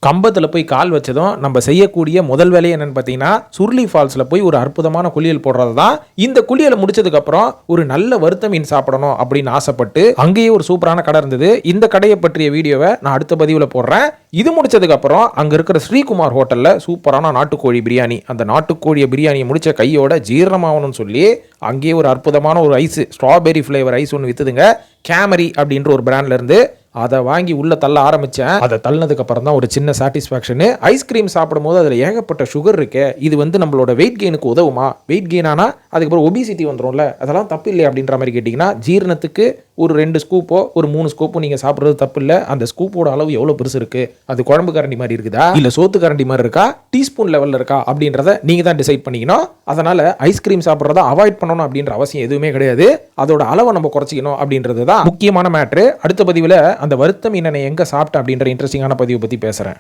கம்பத்தில் போய் கால் வச்சதும் நம்ம செய்யக்கூடிய முதல் வேலை என்னன்னு பார்த்தீங்கன்னா சுருளி ஃபால்ஸில் போய் ஒரு அற்புதமான குளியல் போடுறது தான். இந்த குளியலை முடிச்சதுக்கு அப்புறம் ஒரு நல்ல வறுத்த மீன் சாப்பிடணும் அப்படின்னு ஆசைப்பட்டு அங்கேயே ஒரு சூப்பரான கடை இருந்தது. இந்த கடையை பற்றிய வீடியோவை நான் அடுத்த பதிவில் போடுறேன். இது முடிச்சதுக்கு அப்புறம் அங்க இருக்கிற ஸ்ரீகுமார் ஹோட்டல்ல சூப்பரான நாட்டுக்கோழி பிரியாணி, அந்த நாட்டுக்கோழி பிரியாணியை முடிச்ச கையோட ஜீரணமாகணும்னு சொல்லி அங்கேயே ஒரு அற்புதமான ஒரு ஐஸ், ஸ்ட்ராபெரி ஃப்ளேவர் ஐஸ் ஒன்று வித்துதுங்க. கேமரி அப்படின்ற ஒரு பிராண்ட்ல இருந்து அதை வாங்கி உள்ள தள்ள ஆரம்பிச்சேன். அதை தள்ளதுக்கு அப்புறம் தான் ஒரு சின்ன சாட்டிஸ்ஃபேக்ஷனு. ஐஸ்கிரீம் சாப்பிடும் போது அதில் ஏகப்பட்ட சுகர் இருக்கு. இது வந்து நம்மளோட வெயிட் கெயினுக்கு உதவுமா? வெயிட் கெயின் ஆனால் அதுக்கப்புறம் ஒபிசிட்டி வந்துடும்ல, அதெல்லாம் தப்பு இல்லை அப்படின்ற மாதிரி கேட்டிங்கன்னா, ஜீரணத்துக்கு ஒரு 2 ஸ்கூப்போ ஒரு 3 ஸ்கூப்போ நீங்கள் சாப்பிட்றது தப்பு இல்லை. அந்த ஸ்கூப்போட அளவு எவ்வளோ பெருசு இருக்கு, அது குழம்பு கரண்டி மாதிரி இருக்குதா இல்லை சோத்து கரண்டி மாதிரி இருக்கா, டீஸ்பூன் லெவலில் இருக்கா அப்படின்றத நீங்கள் தான் டிசைட் பண்ணிக்கணும். அதனால் ஐஸ்கிரீம் சாப்பிட்றத அவாய்ட் பண்ணணும் அப்படின்ற அவசியம் எதுவுமே கிடையாது. அதோட அளவை நம்ம குறைச்சிக்கணும் அப்படின்றது தான் முக்கியமான மேட்ரு. அடுத்த பதிவில் அந்த வருத்தம் என்னென்ன எங்கே சாப்பிட்டேன் அப்படின்ற இன்ட்ரெஸ்டிங்கான பதிவை பற்றி பேசுகிறேன்.